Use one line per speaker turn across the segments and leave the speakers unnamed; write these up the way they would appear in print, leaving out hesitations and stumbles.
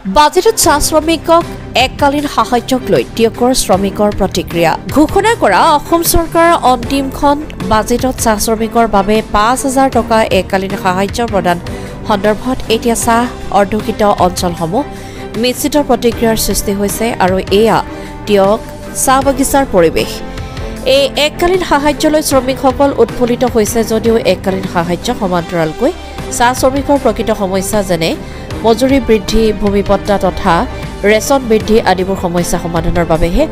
বাজেটত চাহ শ্ৰমিকক এককালীন সাহায্যক লৈ টিয়কৰ শ্ৰমিকৰ প্ৰতিক্ৰিয়া ঘোষণা কৰা অসম চৰকাৰৰ অন্তিমখন বাজেটত চাহ শ্ৰমিকৰ বাবে ৫,০০০ টকা এককালীন সাহায্য প্ৰদান সন্দৰ্ভত এতিয়া চাহ অৰ্ধকৃত অঞ্চলসমূহ মিশ্ৰিত প্ৰতিক্ৰিয়াৰ সৃষ্টি হৈছে আৰু এয়া টিয়ক চাহ বাগিচাৰ পৰিৱেশ। এই এককালীন সাহায্যলৈ শ্ৰমিকসকল উৎফুল্লিত হৈছে যদিও এককালীন সাহায্য সমান্তৰালকৈ চাহ শ্ৰমিকৰ প্ৰকৃত সমস্যা যেনে মজুৰি বৃদ্ধি, ভূমিপট্টা তথা ৰেচন বৃদ্ধি আদিবোৰ সমস্যা সমাধানৰ বাবেহে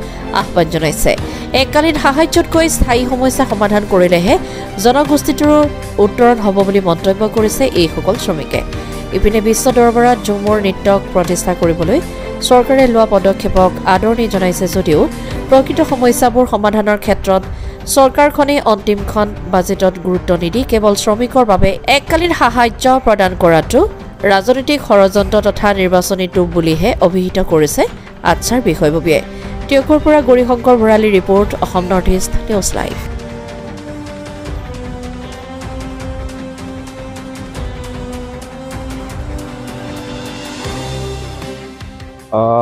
আহ্বান জনাইছে। এককালীন সাহায্যতকৈ স্থায়ী সমস্যা সমাধান কৰিলেহে জনগোষ্ঠীটোৰ উত্তৰণ হ'ব বুলি মন্তব্য কৰিছে এইসকল শ্ৰমিকে। ইপিনে বিশ্ব দৰবাৰত ঝুমুৰ নৃত্যক প্ৰতিষ্ঠা কৰিবলৈ চৰকাৰে লোৱা পদক্ষেপক আদৰণি জনাইছে যদিও প্ৰকৃত সমস্যাবোৰ সমাধানৰ ক্ষেত্ৰত চৰকাৰখনে অন্তিমখন বাজেটত গুৰুত্ব নিদি কেৱল শ্ৰমিকৰ বাবে এককালীন সাহায্য প্ৰদান কৰাটো ৰাজনৈতিক ষড়যন্ত্ৰ তথা নিৰ্বাচনী টোপ বুলিহে অভিহিত কৰিছে আচ্ছাৰ বিষয়ববীয়াই। টিয়কৰ পৰা Gaurishankar Bharali report, Assam north east news live.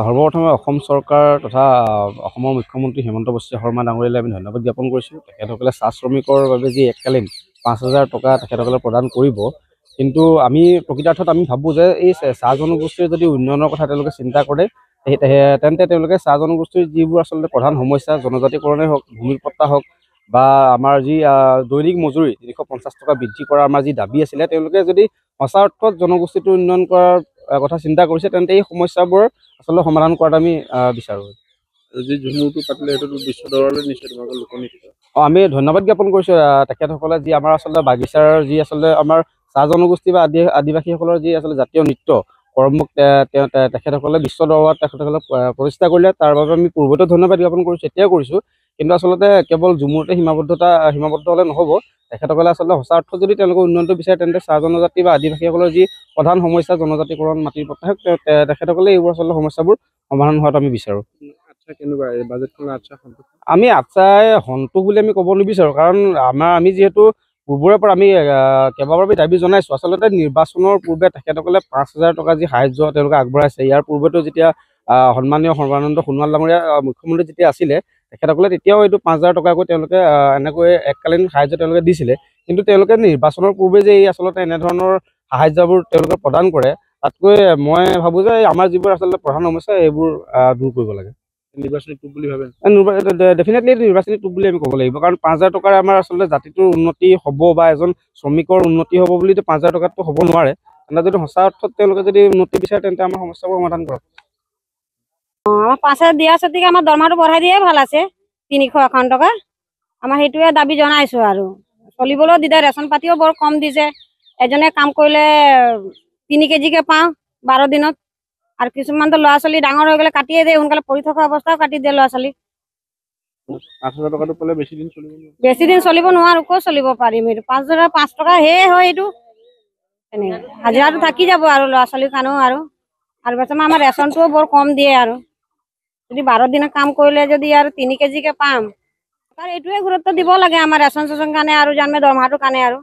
সৰ্বপ্ৰথমে অসম চৰকাৰ তথা অসমৰ মুখ্যমন্ত্ৰী হিমন্ত বিশ্ব শৰ্মা ডাঙৰীয়ালৈ আমি ধন্যবাদ জ্ঞাপন কৰিছোঁ। তেখেতসকলে চাহ শ্ৰমিকৰ বাবে যি এককালীন ৫,০০০ টকা তেখেতসকলে প্ৰদান কৰিব, কিন্তু আমি প্ৰকৃতাৰ্থত আমি ভাবোঁ যে এই চাহ জনগোষ্ঠীৰ যদি উন্নয়নৰ কথা তেওঁলোকে চিন্তা কৰে তেন্তে তেওঁলোকে চাহ জনগোষ্ঠীৰ যিবোৰ আচলতে প্ৰধান সমস্যা, জনজাতিকৰণেই হওক, ভূমিপট্টা হওক বা আমাৰ যি দৈনিক মজুৰি ৩৫০ টকা বৃদ্ধি কৰাৰ আমাৰ যি দাবী আছিলে, তেওঁলোকে যদি সঁচা অৰ্থত জনগোষ্ঠীটো উন্নয়ন কৰাৰ কথা চিন্তা কৰিছে তেন্তে এই সমস্যাবোৰ আচলতে সমাধান কৰাটো আমি বিচাৰোঁ।
যি ঝুমুৰটো পাতিলে সেইটো বিশ্ব দৰবাৰলৈ নিছে তোমালোকৰ লোকনৃত্য।
আমি ধন্যবাদ জ্ঞাপন কৰিছোঁ তেখেতসকলে যি আমাৰ আচলতে বাগিচাৰ যি আচলতে আমাৰ চাহ জনগোষ্ঠী বা আদিবাসীসকলৰ যি আচলতে জাতীয় নৃত্য কৰ্মক তেখেতসকলে বিশ্ব দৰবাৰত তেখেতসকলে প্ৰতিষ্ঠা কৰিলে, তাৰ বাবে আমি পূৰ্বতে ধন্যবাদ জ্ঞাপন কৰিছোঁ, এতিয়াও কৰিছোঁ। কিন্তু আচলতে কেৱল ঝুমুৰতে সীমাবদ্ধ হ'লে নহ'ব। তেখেতসকলে আচলতে সঁচা অৰ্থত যদি তেওঁলোকে উন্নয়নটো বিচাৰে তেন্তে চাহ জনজাতি বা আদিবাসীসকলৰ যি প্ৰধান সমস্যা, জনজাতিকৰণ, মাটিৰ পট্টা, তেখেতসকলে এইবোৰ আচলতে সমস্যাবোৰ সমাধান হোৱাটো আমি বিচাৰোঁ।
আচ্ছা, কেনেকুৱা এই বাজেটখনৰ আচ্ছা সন্তোষ?
আমি আচ্ছাই সন্তোষ বুলি আমি ক'ব নিবিচাৰোঁ, কাৰণ আমি যিহেতু পূৰ্বৰে পৰা আমি কেইবাবাৰ দাবী জনাইছোঁ। আচলতে নিৰ্বাচনৰ পূৰ্বে তেখেতসকলে ৫,০০০ টকা যি সাহায্য তেওঁলোকে আগবঢ়াইছে, ইয়াৰ পূৰ্বেতো যেতিয়া সন্মানীয় সৰ্বানন্দ সোণোৱাল ডাঙৰীয়া মুখ্যমন্ত্ৰী যেতিয়া আছিলে, তেখেতসকলে তেতিয়াও এইটো ৫,০০০ টকাকৈ তেওঁলোকে এনেকৈ এককালীন সাহায্য তেওঁলোকে দিছিলে। কিন্তু তেওঁলোকে নিৰ্বাচনৰ পূৰ্বে যে এই আচলতে এনেধৰণৰ সাহায্যবোৰ তেওঁলোকে প্ৰদান কৰে, তাতকৈ মই ভাবোঁ যে আমাৰ যিবোৰ আচলতে প্ৰধান সমস্যা এইবোৰ দূৰ কৰিব লাগে।
নিৰ্বাচনী টোপ বুলি ভাবে?
ডেফিনেটলি নিৰ্বাচনী টোপ বুলি আমি ক'ব লাগিব, কাৰণ ৫,০০০ টকাৰ আমাৰ আচলতে জাতিটোৰ উন্নতি হ'ব বা এজন শ্ৰমিকৰ উন্নতি হ'ব বুলিতো 5,০০০ টকাততো হ'ব নোৱাৰে। তেন্তে যদি সঁচা অৰ্থত তেওঁলোকে যদি উন্নতি বিচাৰে তেন্তে আমাৰ সমস্যাবোৰ সমাধান কৰক।
আমাৰ ৫,০০০ দিয়া আছে, আমাৰ দৰমহাটো বঢ়াই দিয়ে ভাল আছে, ৩৫১ টকা। আমাৰ সেইটোৱে দাবী জনাইছোঁ আৰু চলিবলৈও দিছে, ৰেচন পাতিও বৰ কম দিছে। এজনে কাম কৰিলে ৩ কেজিকে পাওঁ ১২ দিনত, আৰু কিছুমানতো ল'ৰা ছোৱালী ডাঙৰ হৈ গ'লে কাটিয়ে দিয়ে, সোনকালে পঢ়ি থকা অৱস্থাও কাটি দিয়ে ল'ৰা ছোৱালী।
৮,০০০ টকাটো পালে বেছি দিন চলিব?
বেছি দিন চলিব নোৱাৰোঁ, ক'ত চলিব পাৰিম? এইটো ৫,০০৫ টকা সেয়ে হয়, এইটো এনেকৈ হাজিৰাটো থাকি যাব আৰু ল'ৰা ছোৱালীৰ কাৰণেও আৰু বৰ্তমান আমাৰ ৰেচনটোও বৰ কম দিয়ে, আৰু যদি ১২ দিনত কাম কৰিলে যদি আৰু ৩ কেজিকে পাম, তাৰ এইটোৱে গুৰুত্ব দিব লাগে আমাৰ ৰেচন চেচন কাৰণে আৰু জানে দৰমহাটোৰ কাৰণে আৰু